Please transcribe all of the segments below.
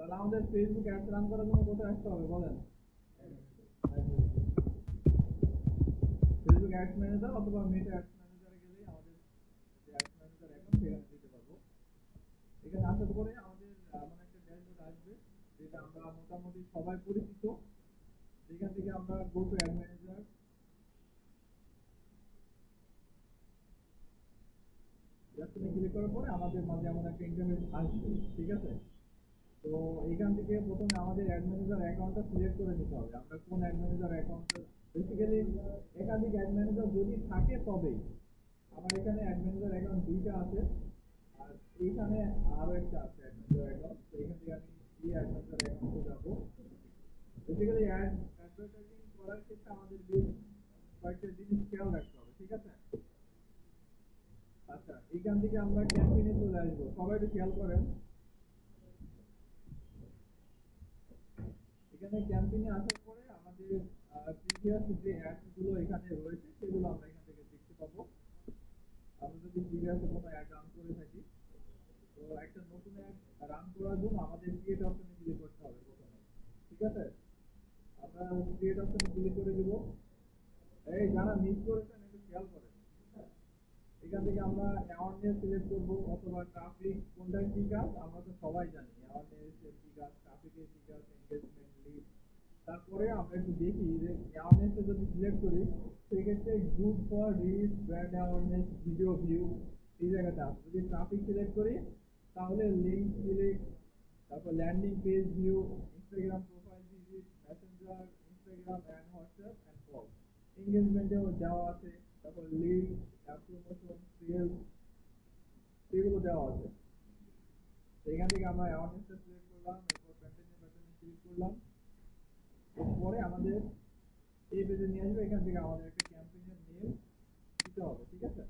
তাহলে আমাদের Facebook ads run করার জন্য কোথায় আসতে হবে বলেন? ফেসবুক অ্যাডস ম্যানেজার অথবা মেটা অ্যাডস ম্যানেজারে গেলেই আমাদের যে অ্যাডস ম্যানেজার অ্যাকাউন্ট সেখানে দিতে পারবো। এখানে আসার পরে আমাদের এমন একটা ড্যাশবোর্ড আসবে যেটা আমরা মোটামুটি সবাই পরিচিত। এখান থেকে আমরা go to add manager click করার পরে আমাদের মাঝে এমন একটা ইন্টারফেস আসবে, ঠিক আছে? তো এখান থেকে প্রথমে আমাদের অ্যাড ম্যানেজার অ্যাকাউন্টটা সিলেক্ট করে নিতে হবে। আমরা কোন অ্যাড ম্যানেজার অ্যাকাউন্টটা, বেসিক্যালি একাধিক অ্যাড ম্যানেজার যদি থাকে তবেই। আমার এখানে অ্যাড ম্যানেজার অ্যাকাউন্ট দুইটা আছে, আর এইখানে আরো একটা আছে অ্যাড ম্যানেজার অ্যাকাউন্ট। তো এখান থেকে আমি এই অ্যাড ম্যানেজার অ্যাকাউন্টে যাবো। বেসিক্যালি অ্যাডভার্টাইজিং করার ক্ষেত্রে আমাদের বেশ কয়েকটা জিনিস খেয়াল রাখতে হবে, ঠিক আছে? আচ্ছা, এখান থেকে আমরা ক্যাম্পেইনে চলে আসবো। সবাই একটু খেয়াল করেন, এখানে ক্যাম্পেইনে আসার পরে আমাদের প্রিভিয়াস যে অ্যাডস গুলো এখানে রয়েছে সেগুলো আমরা এখান থেকে দেখতে পাবো। আমরা যদি প্রিভিয়াসে কোনো অ্যাড রান করে থাকি, তো একটা নতুন অ্যাড রান করার জন্য আমাদের ক্রিয়েট অপশনে ক্লিক করতে হবে প্রথমে, ঠিক আছে? আমরা ক্রিয়েট অপশনে ক্লিক করে দিব। এই যারা মিস করেছেন একটু খেয়াল করেন। এখান থেকে আমরা অ্যাওয়ারনেস সিলেক্ট করবো অথবা ট্রাফিক, কোনটার কি কাজ আমরা তো সবাই জানি। অ্যাওয়ারনেস এর কি কাজ, ট্রাফিকের কি কাজ, এনগেজমেন্ট লিড। তারপরে আমরা একটু দেখি যে অ্যাওয়ারনেসে যদি সিলেক্ট করি সেক্ষেত্রে good for reach, brand awareness, video view এই জায়গাটা আছে। যদি ট্রাফিক সিলেক্ট করি তাহলে লিঙ্ক সিলেক্ট, তারপর landing page view, Instagram profile visit, Messenger, Instagram and WhatsApp and call. এনগেজমেন্টেও দেওয়া আছে, তারপর লিড, প্রমোশন, সেলস এগুলো দেওয়া আছে। তো এখান থেকে আমরা অ্যাওয়ারনেসটা সিলেক্ট করলাম, এরপর কন্টিনিউ বাটনে ক্লিক করলাম। এরপরে আমাদের এই পেজে নিয়ে আসবে। এখান থেকে আমাদের একটা ক্যাম্পেইনের নেম দিতে হবে, ঠিক আছে?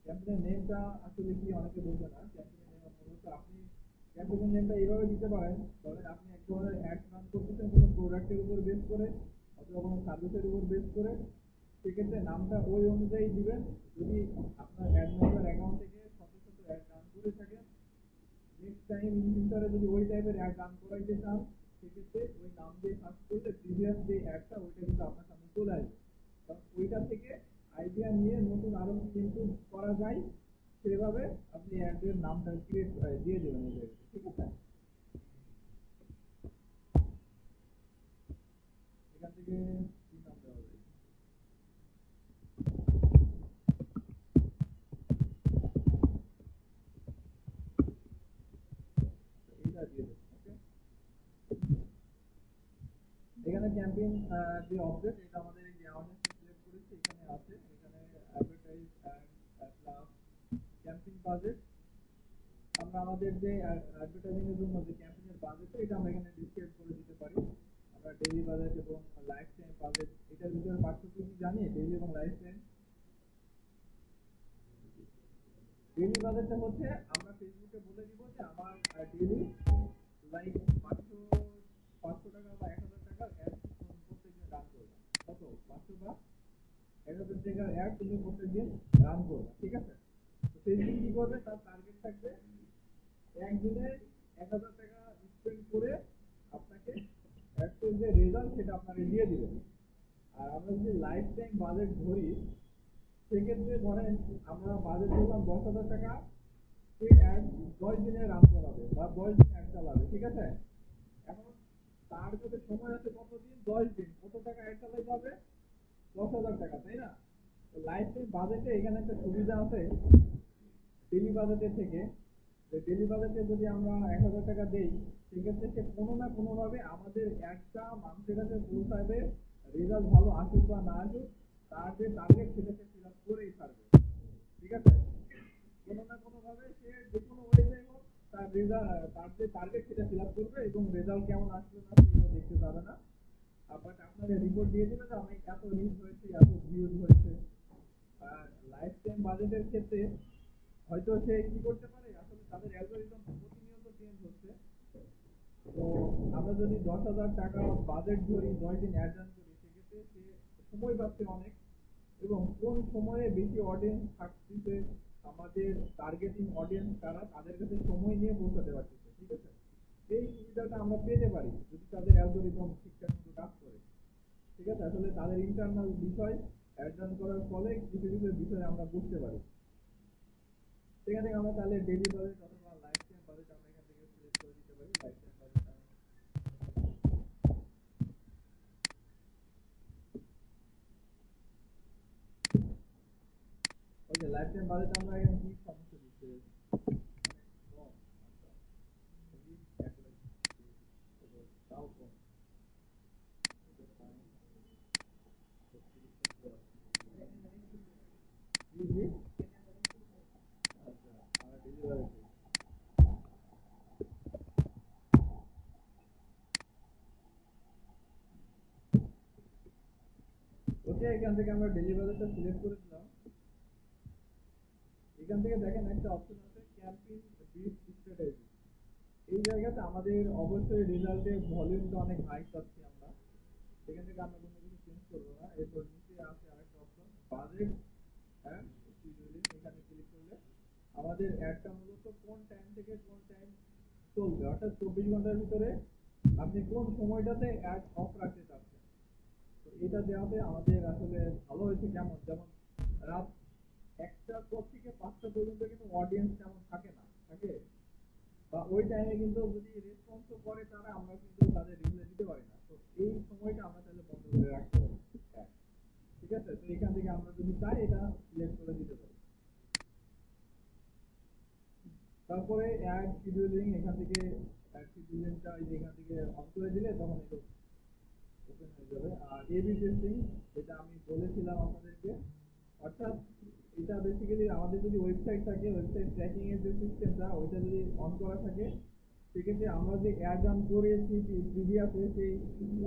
ক্যাম্পেইনের নেমটা আসলে কি অনেকে বোঝে না। ক্যাম্পেইনের নেম মূলত আপনি ক্যাম্পেইনের নেমটা এইভাবে দিতে পারেন, ধরেন আপনি এক ধরনের অ্যাড রান করতেছেন কোনো প্রোডাক্টের উপর বেস করে অথবা কোনো সার্ভিসের উপর বেস করে, সেক্ষেত্রে নামটা ওই অনুযায়ী দিবেন। যদি আপনার অ্যাড ম্যানেজার অ্যাকাউন্ট থেকে শত শত অ্যাড রান করে থাকেন, নেক্সট টাইম ইন ফিউচারে যদি ওই টাইপের অ্যাড রান করাইতে চান, সেক্ষেত্রে ওই নাম দিয়ে সার্চ করলে প্রিভিয়াস যে অ্যাডটা ওইটা কিন্তু আপনার সামনে চলে আসবে। কারণ ওইটা থেকে আইডিয়া নিয়ে নতুন আরো কিন্তু করা যায়, সেভাবে আপনি অ্যাডের নামটা ক্রিয়েট দিয়ে দেবেন এই জায়গায়, ঠিক আছে? এখান থেকে কি নাম দেওয়া হবে? এইটা দিয়ে দেবেন, ওকে? এখানে ক্যাম্পেইন যে অবজেক্ট, এটা আমাদের এই যে অ্যাওয়ারনেস সিলেক্ট করেছি এখানে আছে। এখানে advertise and plus campaign budget. আমরা আমাদের যে অ্যাডভার্টাইজিং এর জন্য যে ক্যাম্পেইনের বাজেট এটা আমরা এখানে ডিসক্রাইব করে দিতে পারি। আমরা ডেইলি বাজেট এবং লাইফ টাইম বাজেট, এটার ভিতরে পার্থক্য কি জানি? ডেইলি এবং লাইফ টাইম। ডেইলি বাজেটটা হচ্ছে আমরা ফেসবুকে বলে দিব যে আমার ডেইলি লাইক 500 টাকা বা 1000 টাকার অ্যাড প্রত্যেকদিন রান করবা। কত? 500 বা 1000 টাকার অ্যাড তুমি প্রত্যেকদিন রান করবা, ঠিক আছে? তো ফেসবুক কি করবে, তার টার্গেট থাকবে একদিনে 1000 টাকা স্পেন্ড করে আপনাকে অ্যাডসের যে রেজাল্ট সেটা আপনাকে দিয়ে দিবে। আর আমরা যদি লাইফ টাইম বাজেট ধরি, সেক্ষেত্রে ধরেন আমরা বাজেট ধরলাম 10,000 টাকা, সেই অ্যাড 10 দিনে রান করাবে বা 10 দিন অ্যাড চালাবে, ঠিক আছে? এখন তার কাছে সময় আছে কতদিন? 10 দিন। কত টাকা অ্যাড চালাতে হবে? 10,000 টাকা, তাই না? লাইফ টাইম বাজেটে এখানে একটা সুবিধা আছে ডেলি বাজেটের থেকে। ডেলি বাজেটে যদি আমরা 1000 টাকা দেই, সেক্ষেত্রে সে কোনো না কোনোভাবে আমাদের একটা মানুষের কাছে পৌঁছাবে। রেজাল্ট ভালো আসুক বা না আসুক, তার যে টার্গেট সেটা সে ফিল আপ করেই ছাড়বে, ঠিক আছে? কোনো না কোনোভাবে সে যে কোনো ওয়েতে হোক তার রেজাল্ট, তার যে টার্গেট সেটা ফিল আপ করবে এবং রেজাল্ট কেমন আসবে না সেটা দেখতে যাবে না। বাট আপনাকে রিপোর্ট দিয়ে দেবে যে আমি এত রিচ হয়েছে, এত ভিউজ হয়েছে। আর লাইফ টাইম বাজেটের ক্ষেত্রে হয়তো সে কি করতে পারে, আসলে তাদের অ্যালগরিদম প্রতিনিয়ত চেঞ্জ হচ্ছে। তো আমরা যদি 10,000 টাকা বাজেট ধরি, 10 দিন অ্যাড রান করি, সেক্ষেত্রে সে সময় পাচ্ছে অনেক, এবং কোন সময়ে বেশি অডিয়েন্স থাকতেছে, আমাদের টার্গেটিং অডিয়েন্স কারা, তাদের কাছে সময় নিয়ে পৌঁছাতে পারতেছে, ঠিক আছে? এই সুবিধাটা আমরা পেতে পারি যদি তাদের অ্যালগরিদম ঠিকঠাক মতো কাজ করে। ঠিক আছে, আসলে তাদের ইন্টারনাল বিষয় অ্যাডজাস্ট করার ফলে কিছু কিছু বিষয় আমরা বুঝতে পারি। সেখান থেকে আমরা তাহলে ডেইলি বাজেট অথবা লাইফ টাইম বাজেট আমরা এখান থেকে সিলেক্ট করে দিতে পারি। লাইফ টাইম বাজেট ওকে, লাইফ টাইম বাজেট আমরা এখানে কি সমস্যা দিচ্ছে কম, আচ্ছা, 1 লাখ তাও কম, জি জি, আচ্ছা, আর ডেলিভারি ওকে, এখান থেকে আমরা ডেলিভারিটা সিলেক্ট করে দিলাম। এখান থেকে দেখেন একটা অপশন আছে ক্যাম্পেইন বিট স্ট্র্যাটেজি। এই জায়গাতে আমাদের অবশ্যই রেজাল্টের ভলিউমটা অনেক হাই পাচ্ছি আমরা, সেখান থেকে আমরা কোনো কিছু চেঞ্জ করবো না। এরপর নিচে আছে আরেকটা অপশন বাজেট অ্যান্ড শিডিউলিং, এখানে ক্লিক করলে আমাদের অ্যাডটা মূলত কোন টাইম থেকে কোন টাইম চলবে, অর্থাৎ 24 ঘন্টার ভিতরে আপনি কোন সময়টাতে অ্যাড অফ রাখতে চাচ্ছেন। তো এটা দেওয়াতে আমাদের আসলে ভালো হয়েছে। কেমন, যেমন রাত 1টার পর থেকে 5টা পর্যন্ত কিন্তু অডিয়েন্স তেমন থাকে না, থাকে, বা ওই টাইমে কিন্তু যদি রেসপন্স করে তারা, আমরা কিন্তু তাদের রিপ্লাই দিতে পারি না। তো এই সময়টা আমরা তাহলে বন্ধ করে রাখতে পারি। হ্যাঁ, ঠিক আছে, তো এখান থেকে আমরা যদি চাই এটা সিলেক্ট করে দিতে পারি। তারপরে অ্যাড শিডিউলিং, এখান থেকে অ্যাড শিডিউলিংটা এখান থেকে অন করে দিলে তখন এটা ওপেন হয়ে যাবে। আর এবি টেস্টিং, যেটা আমি বলেছিলাম আপনাদেরকে, অর্থাৎ এটা বেসিক্যালি আমাদের যদি ওয়েবসাইট থাকে, ওয়েবসাইট ট্র্যাকিং এর যে সিস্টেমটা ওইটা যদি অন করা থাকে, সেক্ষেত্রে আমরা যে অ্যাড রান করেছি প্রিভিয়াসে সেই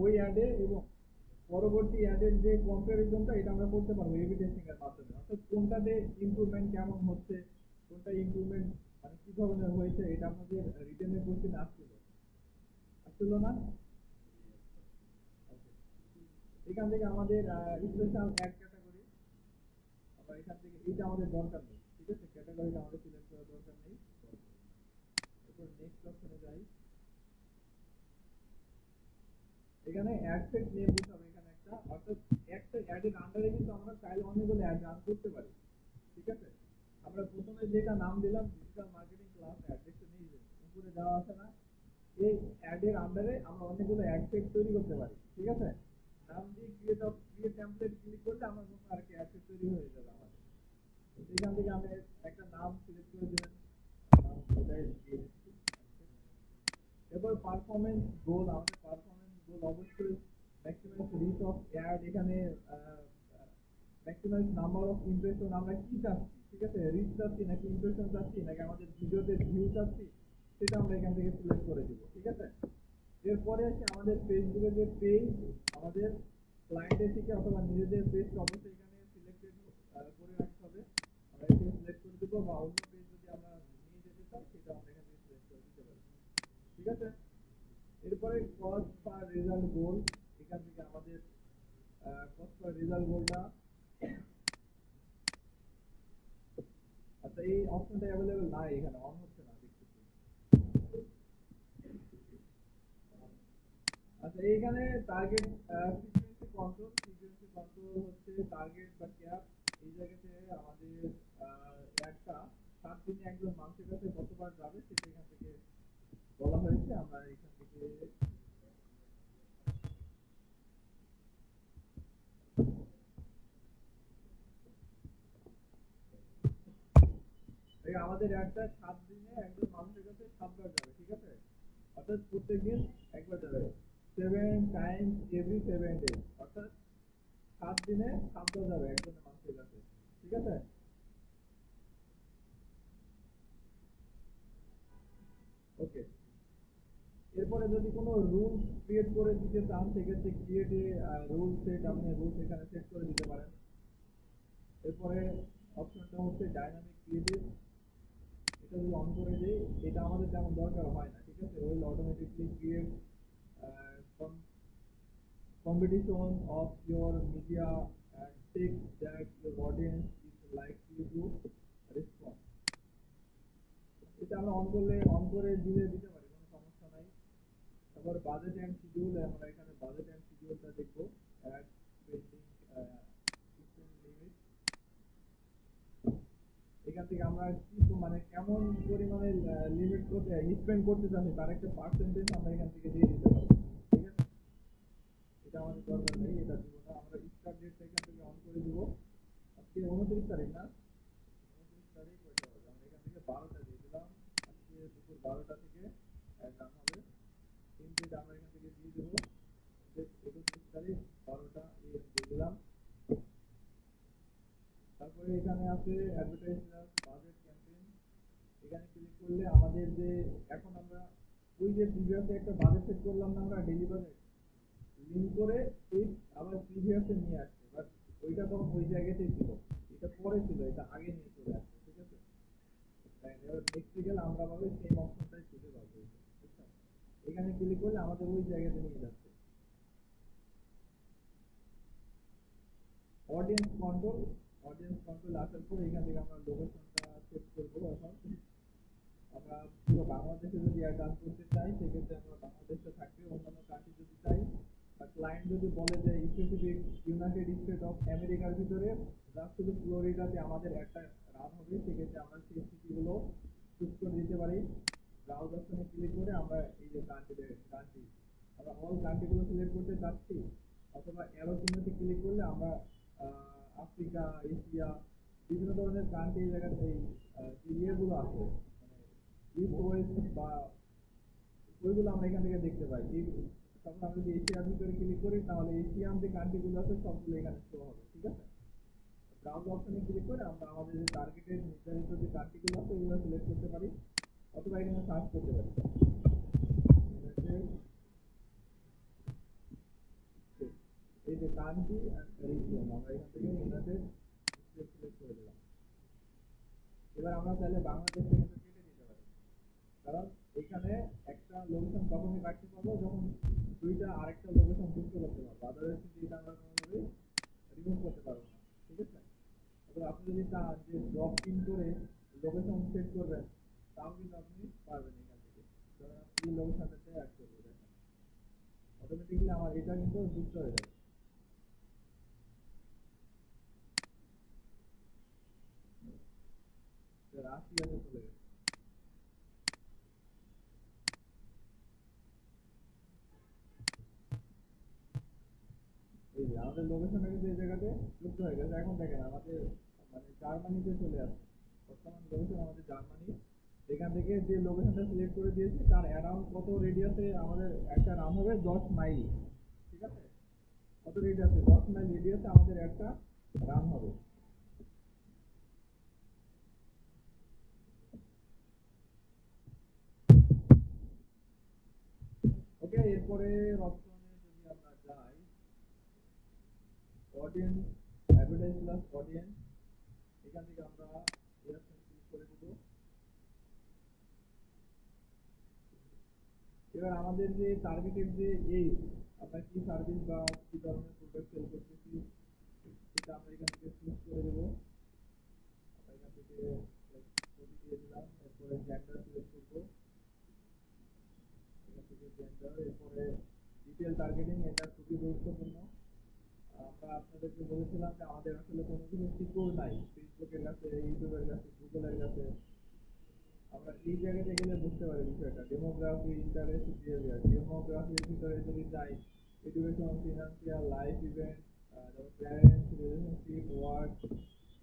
ওই অ্যাডে এবং পরবর্তী অ্যাডের যে কম্পারিজনটা এটা আমরা করতে পারবো এবি টেস্টিং এর মাধ্যমে। অর্থাৎ কোনটাতে ইমপ্রুভমেন্ট কেমন হচ্ছে, কোনটা ইমপ্রুভমেন্ট মানে কি ধরনের হয়েছে, এটা আমাদের রিটেনের কোশ্চেন আসছিল না। এখান থেকে আমাদের স্পেশাল অ্যাড ক্যাটাগরি, আবার এখান থেকে এইটা আমাদের দরকার নেই। ঠিক আছে, ক্যাটাগরিটা আমাদের সিলেক্ট করার দরকার নেই। এরপর নেক্সট অপশনে যাই। এখানে অ্যাড সেট নেম দিতে হবে এখানে একটা, অর্থাৎ একটা অ্যাডের আন্ডারে কিন্তু আমরা চাইলে অনেকগুলো অ্যাড রান করতে পারি। ঠিক আছে, আমরা প্রথমে যেটা নাম দিলাম ডিজিটাল মার্কেটিং ক্লাস অ্যাড, দেখতে নিয়ে উপরে দেওয়া আছে না, এই অ্যাডের আন্ডারে আমরা অনেকগুলো অ্যাড সেট তৈরি করতে পারি। ঠিক আছে, নাম দিয়ে ক্রিয়েট টেমপ্লেট ক্লিক করলে আমার মতো আর কি অ্যাড সেট তৈরি হয়ে যাবে আমাদের। এখান থেকে আমি একটা নাম সিলেক্ট করে দিবেন, এরপর পারফরমেন্স গোল, আমাদের পারফরমেন্স গোল অবশ্যই ম্যাক্সিমাইজ রিচ অফ অ্যাড, এখানে ম্যাক্সিমাইজ নাম্বার অফ ইমপ্রেশন আমরা কি চাচ্ছি। ঠিক আছে, রিচ চাচ্ছি নাকি ইমপ্রেশন চাচ্ছি নাকি আমাদের ভিডিওতে ভিউ চাচ্ছি, সেটা আমরা এখান থেকে সিলেক্ট করে দিব। ঠিক আছে, এরপরে আছে আমাদের ফেসবুকের যে পেজ, আমাদের ক্লায়েন্টের থেকে অথবা নিজেদের পেজটা অবশ্যই এখানে সিলেক্টেড করে রাখতে হবে। আমরা এখানে সিলেক্ট করে দেবো, বা অন্য পেজ যদি আমরা নিয়ে যেতে চাই সেটা আমরা এখান থেকে সিলেক্ট করে দিতে পারি। ঠিক আছে, এরপরে কস্ট পার রেজাল্ট গোল, এখান থেকে আমাদের কস্ট পার রেজাল্ট গোলটা, আচ্ছা এই অপশনটা অ্যাভেলেবেল নাই, এখানে অন হচ্ছে না দেখতেছি। আচ্ছা, এইখানে টার্গেট ফ্রিকোয়েন্সি কন্ট্রোল হচ্ছে টার্গেট বা ক্যাপ। এই জায়গাতে আমাদের একটা 7 দিনে একজন মানুষের কাছে কতবার যাবে সেটা এখান থেকে বলা হয়েছে। আমরা এখান থেকে আমাদের একটা 7 দিনে একজন মানুষের কাছে 7বার যাবে। ঠিক আছে, অর্থাৎ প্রত্যেক দিন একবার যাবে, 7 টাইমস এভরি 7 ডেজ, অর্থাৎ 7 দিনে 7বার যাবে একজন মানুষের কাছে। ঠিক আছে, ওকে, এরপরে যদি কোনো রুলস ক্রিয়েট করে দিতে চান সেক্ষেত্রে ক্রিয়েটে রুল সেট, আপনি রুলস এখানে সেট করে দিতে পারেন। এরপরে অপশনটা হচ্ছে ডাইনামিক ক্রিয়েটিভ, এটা যদি অন করে দিই এটা আমাদের তেমন দরকার হয় না। ঠিক আছে, will automatically create competition of your media and take that your audience is likely to respond. এটা আমরা অন করে দিলে দিতে পারি, কোনো সমস্যা নাই। তারপর বাজেট এন্ড শিডিউল, আমরা এখানে বাজেট এন্ড শিডিউলটা দেখবো। অ্যাড পেন্ডিং লিমিট, এখান থেকে আমরা কি মানে কেমন পরিমাণে লিমিট করতে স্পেন্ড করতে চাচ্ছি তার একটা পার্সেন্টেজ আমরা এখান থেকে দিয়ে দিতে পারবো। ঠিক আছে, এটা আমাদের দরকার নেই, এটা দিব না। আমরা স্টার্ট ডেটটা এখান থেকে অন করে দিব। আজকে 29 তারিখ না, 29 তারিখ কয়টা বাজে, আমরা এখান থেকে 12টা দিয়ে দিলাম। আজকে দুপুর 12টা থেকে রান হবে। তিন ডেট আমরা এখান থেকে দিয়ে দেবো 31 তারিখ 12টা AM দিয়ে দিলাম। তারপরে এখানে আছে অ্যাডভার্টাইজমেন্ট বাজেট ক্যাম্পেইন, এখানে ক্লিক করলে আমাদের যে এখন আমরা ওই যে প্রিভিয়াসে একটা বাজেট সেট করলাম না আমরা ডেইলি বাজেট, লিঙ্ক করে এই আবার প্রিভিয়াসে নিয়ে আসছে, বাট ওইটা তখন ওই জায়গাতেই ছিল, এটা পরে ছিল, এটা আগে নিয়ে চলে আসছে। ঠিক আছে, এবার দেখতে গেলে আমরা ভাবে সেম অপশনটাই খুঁজে পাবো। বুঝছেন, এখানে ক্লিক করলে আমাদের ওই জায়গাতে নিয়ে যাচ্ছে। অডিয়েন্স কন্ট্রোল, অডিয়েন্স কন্ট্রোল আসার পর এখান থেকে আমরা লোকেশনটা সেট করবো। এখন আমরা পুরো বাংলাদেশে যদি অ্যাড রান করতে চাই সেক্ষেত্রে আমরা বাংলাদেশে থাকবে, অন্যান্য কান্ট্রি যদি চাই বা ক্লায়েন্ট যদি বলে যে স্পেসিফিক ইউনাইটেড স্টেট অফ আমেরিকার ভিতরে জাস্ট শুধু ফ্লোরিডাতে আমাদের একটা রান হবে, সেক্ষেত্রে আমরা সেই সিটিগুলো চুজ করে দিতে পারি। ব্রাউজ অপশনে ক্লিক করে আমরা এই যে কান্ট্রি আমরা অল কান্ট্রিগুলো সিলেক্ট করতে চাচ্ছি, অথবা অ্যারো চিহ্নতে ক্লিক করলে আমরা আফ্রিকা, এশিয়া, বিভিন্ন ধরনের কান্ট্রি জায়গাতে এই যে ইয়েগুলো আছে ইস্ট ওয়েস্ট বা ওইগুলো আমরা এখান থেকে দেখতে পাই। তখন আমরা যদি এশিয়ার ভিতরে ক্লিক করি তাহলে এশিয়ান যে কান্ট্রিগুলো আছে সবগুলো এখানে শো হবে। ঠিক আছে, ব্রাউজ অপশনে ক্লিক করে আমরা আমাদের যে টার্গেটেড নির্ধারিত যে কান্ট্রিগুলো আছে ওগুলো সিলেক্ট করতে পারি, অথবা এখানে সার্চ করতে পারি। এই যে কান্ট্রি রিজিয়ন আমরা এখান থেকে ইউনাইটেড স্টেট সিলেক্ট করে দিলাম। এবার আমরা চাইলে বাংলাদেশ থেকে কেটে দিতে পারি, কারণ এখানে একটা লোকেশন তখনই কাটতে পারবো যখন দুইটা আরেকটা লোকেশন যুক্ত করতে পারবো, আদারওয়াইজ কিন্তু এটা আমরা কোনোভাবেই রিমুভ করতে পারবো না। ঠিক আছে, অথবা আপনি যদি চান যে ড্রপ ইন করে লোকেশন সেট করবেন তাও কিন্তু আপনি পারবেন এখান থেকে, কারণ আপনি এই লোকেশনটাতে অ্যাড করবো, দেখেন অটোমেটিকলি আমার এটা কিন্তু যুক্ত হয়ে যাবে। রাশিয়াতে চলে গেছে। এই যে আমাদের লোকেশনটা কিন্তু এই জায়গাতে যুক্ত হয়ে গেছে। এখন দেখেন আমাদের মানে জার্মানিতে চলে আসছে, বর্তমান লোকেশন আমাদের জার্মানি। এখান থেকে যে লোকেশনটা সিলেক্ট করে দিয়েছি তার অ্যারাউন্ড কত রেডিয়াসে আমাদের একটা রান হবে, 10 মাইল। ঠিক আছে, কত রেডিয়াসে, 10 মাইল রেডিয়াসে আমাদের একটা রান হবে। ওকে, এরপরে অপশনে যদি আমরা যাই, অডিয়েন্স অ্যাডভার্টাইজ প্লাস অডিয়েন্স, এখান থেকে আমরা এই অপশন ক্লিক করে দেব। এবার আমাদের যে টার্গেটেড যে এই আমরা কি সার্ভিস বা কি ধরনের প্রোডাক্ট সেল করতেছি সেটা আমরা এখান থেকে চুজ করে দেবো। আমরা এখান থেকে ছবি দিয়ে দিলাম, এরপরে জেন্ডার সিলেক্ট করবো, এখান থেকে জেন্ডার, এরপরে ডিটেল টার্গেটিং, এটা খুবই গুরুত্বপূর্ণ। আমরা আপনাদেরকে বলেছিলাম যে আমাদের আসলে কোনো কিছু সিকিউর নাই ফেসবুকের কাছে, ইউটিউবের কাছে, গুগলের কাছে। আমরা এই জায়গাতে গেলে বুঝতে পারি বিষয়টা। Demography, interest, behaviour. ডেমোগ্রাফির ভিতরে যদি যাই, education, financial, life event, parents, relationship, work.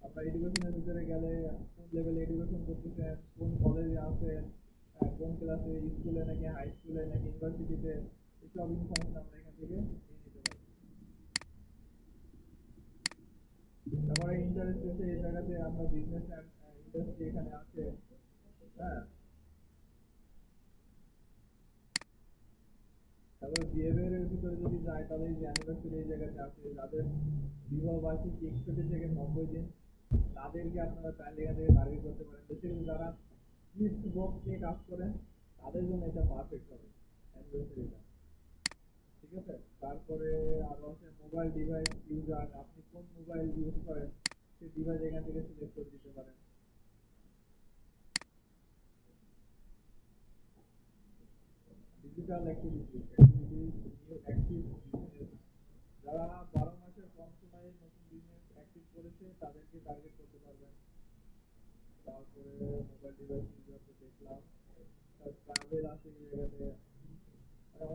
আমরা এডুকেশনের ভিতরে গেলে কোন লেভেলে এডুকেশন করতেছেন, কোন কলেজে আছেন, কোন ক্লাসে, স্কুলে নাকি হাই স্কুলে নাকি ইউনিভার্সিটিতে, এসব ইনফরমেশন আমরা এখান থেকে নিয়ে নিতে পারি। তারপরে ইন্টারেস্ট আছে, এই জায়গাতে আমরা বিজনেস অ্যান্ড ইন্ডাস্ট্রি এখানে আছে। হ্যাঁ, তারপরে বিহেভিয়ারের ভিতরে যদি যাই তাহলে এই যে অ্যানিভার্সারি এই জায়গাতে আছে, যাদের বিবাহ বার্ষিকী 61 থেকে 90 দিন, তাদেরকে আপনারা চাইলে এখান থেকে টার্গেট করতে পারেন। বেসিক্যালি যারা গিফট বক্স নিয়ে কাজ করেন তাদের জন্য এটা পারফেক্ট হবে অ্যানিভার্সারিটা। ঠিক আছে, তারপরে আরো আছে মোবাইল ডিভাইস ইউজার, আপনি কোন মোবাইল ইউজ করেন সেই ডিভাইস এখান থেকে সিলেক্ট করে দিতে পারেন। Digital activities new active business, যারা 12 মাসের কম সময়ে নতুন বিজনেস অ্যাক্টিভ করেছে তাদেরকে টার্গেট করতে পারবেন। তারপরে মোবাইল ডিভাইস ইউজার তো দেখলাম, ট্রাভেল আছে এই জায়গাতে,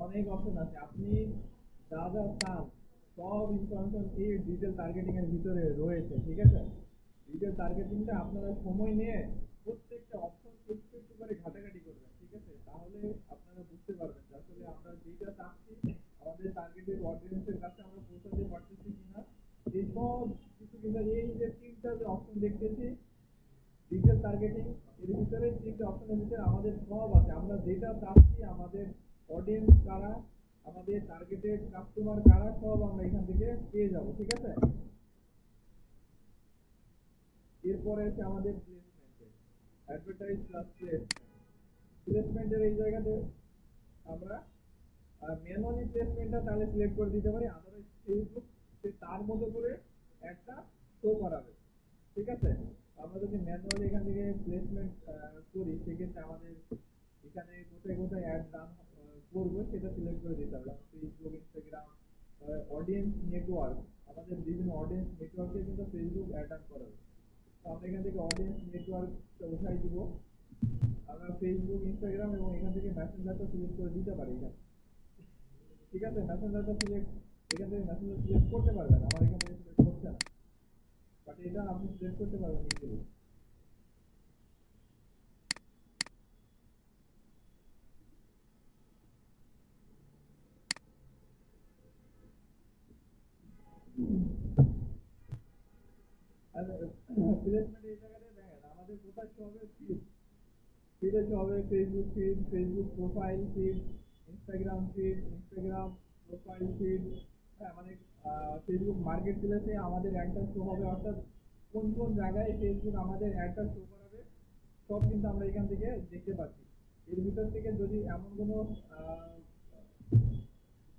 অনেক অপশন আছে। আপনি যা যা চান সব ইনফরমেশন এই ডিজিটাল টার্গেটিং এর ভিতরে রয়েছে, ঠিক আছে। ডিজিটাল টার্গেটিংটা আপনারা সময় নিয়ে প্রত্যেকটা অপশন একটু একটু করে ঘাটাঘাটি করবেন, ঠিক আছে। তাহলে আপনারা বুঝতে পারবেন যে আসলে আমরা যেটা চাচ্ছি আমাদের টার্গেটেড অডিয়েন্সের কাছে আমরা পৌঁছাতে পারতেছি কিনা। এই সব কিছু কিন্তু এই যে তিনটা যে অপশন দেখতেছি ডিজিটাল টার্গেটিং, এর ভিতরে তিনটা অপশনের ভিতরে আমাদের সব আছে। আমরা যেটা চাচ্ছি আমাদের অডিয়েন্স কারা, আমাদের টার্গেটেড কাস্টমার কারা, সব আমরা এখান থেকে পেয়ে যাব, ঠিক আছে। এরপরে আছে আমাদের প্লেসমেন্টে, অ্যাডভার্টাইজ প্লাস প্লেসমেন্টের এই জায়গাতে আমরা ম্যানুয়ালি প্লেসমেন্টটা তাহলে সিলেক্ট করে দিতে পারি, আদারওয়াইজ ফেসবুক তার মতো করে একটা শো করাবে, ঠিক আছে। আমরা যদি ম্যানুয়ালি এখান থেকে প্লেসমেন্ট করি সেক্ষেত্রে আমাদের এখানে কোথায় কোথায় অ্যাড রান করবো সেটা সিলেক্ট করে দিতে হবে। ফেসবুক, ইনস্টাগ্রাম, অডিয়েন্স নেটওয়ার্ক, আমাদের বিভিন্ন অডিয়েন্স নেটওয়ার্কে কিন্তু ফেসবুক অ্যাড রান করাবে। তো আমরা এখান থেকে অডিয়েন্স নেটওয়ার্কটা উঠাই দিব। আমরা ফেসবুক, ইনস্টাগ্রাম এবং এখান থেকে মেসেঞ্জারটা সিলেক্ট করে দিতে পারি এখানে, ঠিক আছে। মেসেঞ্জারটা সিলেক্ট, এখান থেকে মেসেঞ্জার সিলেক্ট করতে পারবেন, আমার এখান থেকে সিলেক্ট করছে না, বাট এটা আপনি সিলেক্ট করতে পারবেন ইজিলি। আর প্লেসমেন্ট এই জায়গাতে দেখেন আমাদের কোথায় শো হবে, ফিডে শো হবে Facebook feed, Facebook profile feed, Instagram feed, Instagram profile feed, হ্যাঁ মানে ফেসবুক মার্কেট প্লেসে আমাদের অ্যাডটা শো হবে, অর্থাৎ কোন কোন জায়গায় ফেসবুক আমাদের অ্যাডটা শো করাবে সব কিন্তু আমরা এখান থেকে দেখতে পাচ্ছি। এর ভিতর থেকে যদি এমন কোনো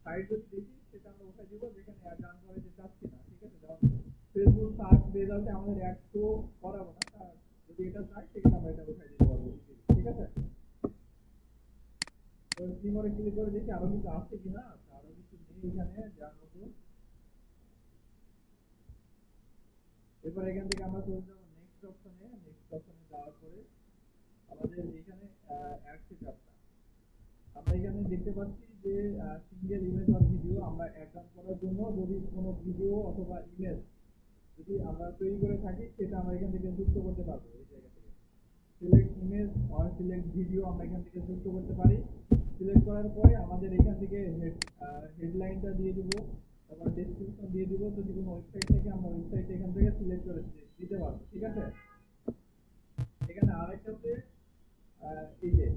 সাইট যদি দেখি সেটা আমরা উঠাই দিব যেখানে অ্যাড রান করে যে চাচ্ছি না, ঠিক আছে। যেমন ফেসবুক সার্চ রেজাল্টে আমাদের অ্যাড শো করাবো না, যদি এটা চাই সেখানে আমরা এটা উঠাই দিতে পারবো, ঠিক আছে। তো সিমরে ক্লিক করে দেখি আরো কিছু আসছে কিনা, আরো কিছু নেই এখানে যার মতো। এরপর এখান থেকে আমরা চলে যাবো নেক্সট অপশনে। নেক্সট অপশনে যাওয়ার পরে আমাদের এখানে অ্যাড সেটআপটা আমরা এখানে দেখতে পাচ্ছি যে সিঙ্গেল ইমেজ আর ভিডিও আমরা অ্যাড রান করার জন্য যদি কোনো ভিডিও অথবা ইমেজ যদি আমরা তৈরি করে থাকি সেটা আমরা এখান থেকে যুক্ত করতে পারবো। এই জায়গা থেকে সিলেক্ট ইমেজ আর সিলেক্ট ভিডিও আমরা এখান থেকে যুক্ত করতে পারি। সিলেক্ট করার পরে আমাদের এখান থেকে হেডলাইনটা দিয়ে দিব, তারপর ডেসক্রিপশন দিয়ে দিব। যদি কোনো ওয়েবসাইট থেকে আমরা ওয়েবসাইট এখান থেকে সিলেক্ট করে দিতে পারবো, ঠিক আছে। এখানে আরেকটা হচ্ছে এই যে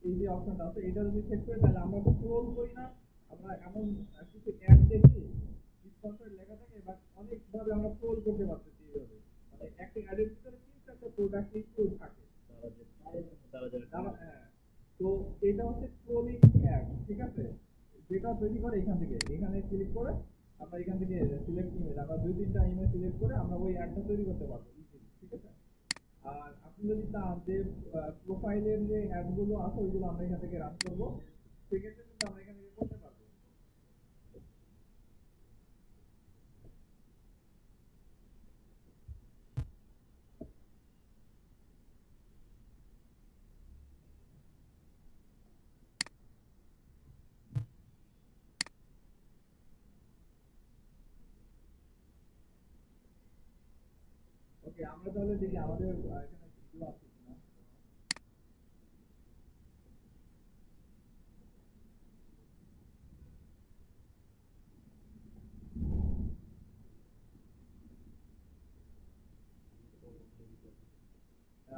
এই যে অপশনটা আছে এটা যদি সেট করে তাহলে আমরা স্ক্রল করি না, আমরা এমন কিছু অ্যাড দেখি স্পন্সর লেখা থাকে বাট অনেকভাবে আমরা স্ক্রল করতে পারতেছি এইভাবে, মানে একটা অ্যাডের ভিতরে তিন চারটা প্রোডাক্ট ইনক্লুড থাকে। হ্যাঁ, তো এটা হচ্ছে স্ক্রলিং অ্যাড, ঠিক আছে। যেটা তৈরি করে এখান থেকে এখানে ক্লিক করে আমরা এখান থেকে সিলেক্ট ইমেজ, আমরা দুই তিনটা ইমেজ সিলেক্ট করে আমরা ওই অ্যাডটা তৈরি করতে পারবো, ঠিক আছে। আর আপনি যদি চান যে প্রোফাইলের যে অ্যাড গুলো আছে ওইগুলো আমরা এখান থেকে রান করবো, সেক্ষেত্রে কিন্তু আমরা এখান থেকে করতে পারবো। ওকে, আমরা তাহলে দেখি আমাদের এখানে ভিডিও আছে কিনা।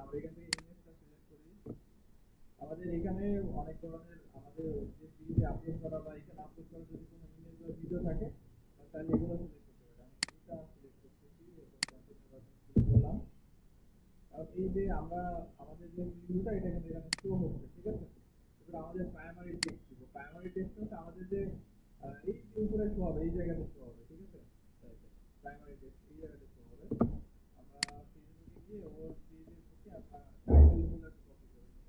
আমরা এখান থেকে ইমেজটা সিলেক্ট করি। আমাদের এখানে অনেক ধরনের আমাদের যে ভিডিও আপলোড করা বা এখানে আপলোড করা যদি কোনো ইমেজ বা ভিডিও থাকে তাহলে এগুলো সিলেক্ট করতে পারি। আমি এটা সিলেক্ট করতেছি, সিলেক্ট করলাম। আর এই যে আমরা আমাদের যে ভিডিওটা এটা কিন্তু এখানে শো হচ্ছে, ঠিক আছে। এবার আমাদের প্রাইমারি টেক্সট দিব, প্রাইমারি টেক্সট হচ্ছে আমাদের যে এই যে উপরে শো হবে এই জায়গাতে শো হবে, ঠিক আছে। প্রাইমারি টেক্সট এই জায়গাতে শো হবে। আমরা ফেসবুকে গিয়ে ওর পেজে ঢুকে আমরা টাইটেল গুলো কপি করে নিই।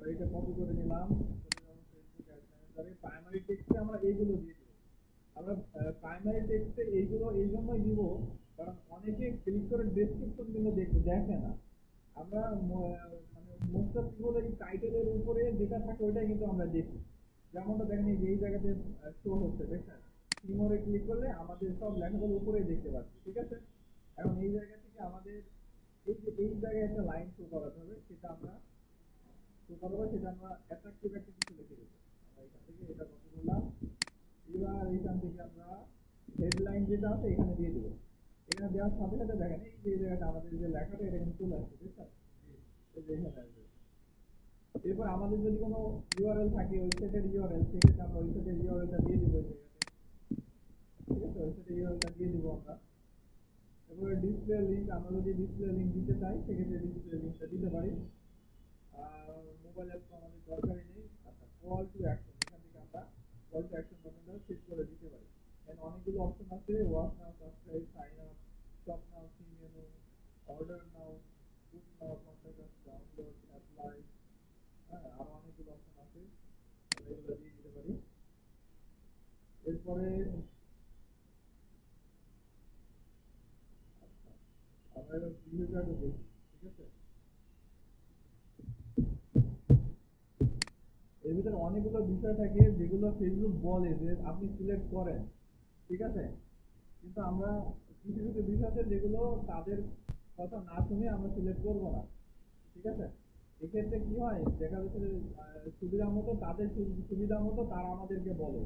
এটা কপি করে নিলাম, ফেসবুক অ্যাড ম্যানেজারে প্রাইমারি টেক্সটে আমরা এইগুলো দিয়ে দিব। আমরা প্রাইমারি টেক্সটে এইগুলো এই জন্যই দিব কারণ অনেকে ক্লিক করে ডেসক্রিপশন গুলো দেখে না। আমরা মানে মোস্ট অফ পিপল এই টাইটেলের উপরে যেটা থাকে ওইটাই কিন্তু আমরা দেখি। যেমনটা দেখেন এই যে এই জায়গাতে শো হচ্ছে, দেখছেন টিমোরে ক্লিক করলে আমাদের সব লেখাগুলো উপরেই দেখতে পাচ্ছি, ঠিক আছে। এখন এই জায়গা থেকে আমাদের এই যে এই জায়গায় একটা লাইন শো করাতে হবে, সেটা আমরা অ্যাট্রাকটিভ একটা কিছু লিখে দেবো। আমরা এখান থেকে এটা কপি করলাম, এবার এইখান থেকে আমরা হেডলাইন যেটা আছে এখানে দিয়ে দেবো। এখানে দেওয়ার সাথে সাথে দেখেন এই যে জায়গাটা আমাদের যে লেখাটা এটা কিন্তু চলে আসছে, দেখছেন এই যে এখানে আসবে। এরপর আমাদের যদি কোনো ইউআরএল থাকে ওয়েবসাইটের ইউআরএল, সেক্ষেত্রে আমরা ওয়েবসাইটের ইউআরএলটা দিয়ে দিব এই জায়গাতে, ঠিক আছে। ওয়েবসাইটের ইউআরএলটা দিয়ে দিব আমরা। এরপরে ডিসপ্লে লিঙ্ক, আমরা যদি ডিসপ্লে লিঙ্ক দিতে চাই সেক্ষেত্রে ডিসপ্লে লিঙ্কটা দিতে পারি। মোবাইল অ্যাপ তো আমাদের দরকারই নেই। আচ্ছা, কল টু অ্যাকশন, এখান থেকে আমরা কল টু অ্যাকশন বাটনটা সেট করে দিতে পারি। এখানে অনেকগুলো অপশন আছে, watch now, subscribe, sign up, shop now, see menu, order now, book now, contact us, download, apply, হ্যাঁ আরো অনেকগুলো অপশন আছে, আমরা এগুলো দিয়ে দিতে পারি। এরপরে আমরা এবার প্রিভিউটা দেখি, ঠিক আছে। এর ভিতরে অনেকগুলো বিষয় থাকে যেগুলো ফেসবুক বলে যে আপনি সিলেক্ট করেন, ঠিক আছে। কিন্তু আমরা কিছু কিছু বিষয় আছে যেগুলো তাদের কথা না শুনে আমরা সিলেক্ট করবো না, ঠিক আছে। এক্ষেত্রে কি হয়, দেখা যাচ্ছে যে সুবিধা মতো তাদের সুবিধা মতো তারা আমাদেরকে বলে,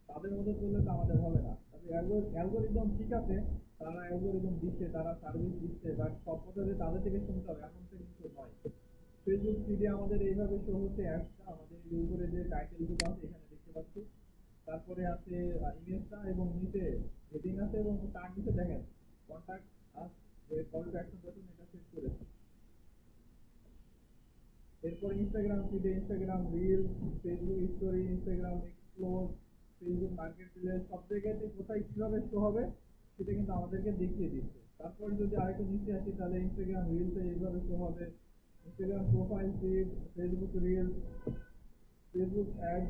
তাদের মতো চললে তো আমাদের হবে না। তাদের অ্যালগোরিদম ঠিক আছে, তারা অ্যালগোরিদম দিচ্ছে, তারা সার্ভিস দিচ্ছে, বাট সব কথা যে তাদের থেকে শুনতে হবে এমনটা কিন্তু নয়। ফেসবুক ফিডে আমাদের এইভাবে শো হচ্ছে অ্যাডসটা, আমাদের এই উপরে যে টাইটেলগুলো আছে এখানে দেখতে পাচ্ছি। তারপরে আছে ইমেজটা এবং নিচে হেডিং আছে এবং তার নিচে দেখেন contact us, call to action button এটা সেট করেছি। এরপর ইনস্টাগ্রাম ফিডে Instagram reel, Facebook story, Instagram explore, Facebook marketplace সব জায়গাতে কোথায় কিভাবে শো হবে সেটা কিন্তু আমাদেরকে দেখিয়ে দিচ্ছে। তারপর যদি আরেকটু নিচে আসি তাহলে ইনস্টাগ্রাম রিলসে এইভাবে শো হবে, Instagram profile feed, Facebook reels, Facebook ad,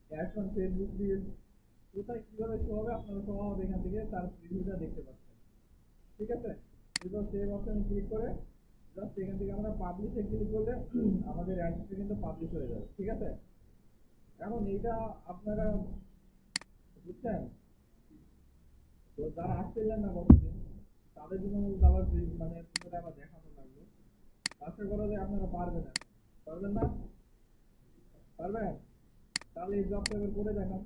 ads on Facebook reels কোথায় কিভাবে শো হবে আপনারা সব এখান থেকে তার প্রিভিউটা দেখতে পাচ্ছেন, ঠিক আছে। এরপর সেভ অপশনে ক্লিক করে জাস্ট এখান থেকে আমরা পাবলিশে ক্লিক করলে আমাদের অ্যাডসটা কিন্তু পাবলিশ হয়ে যাবে, ঠিক আছে। এখন এইটা আপনারা বুঝছেন, তো যারা আসছিলেন না কতদিন তাদের জন্য আবার মানে পুরোটা আবার দেখানো লাগবে। আশা করা যায় আপনারা পারবেন, এখন পারবেন না, পারবেন? তাহলে এই জবটা এবার করে দেখান।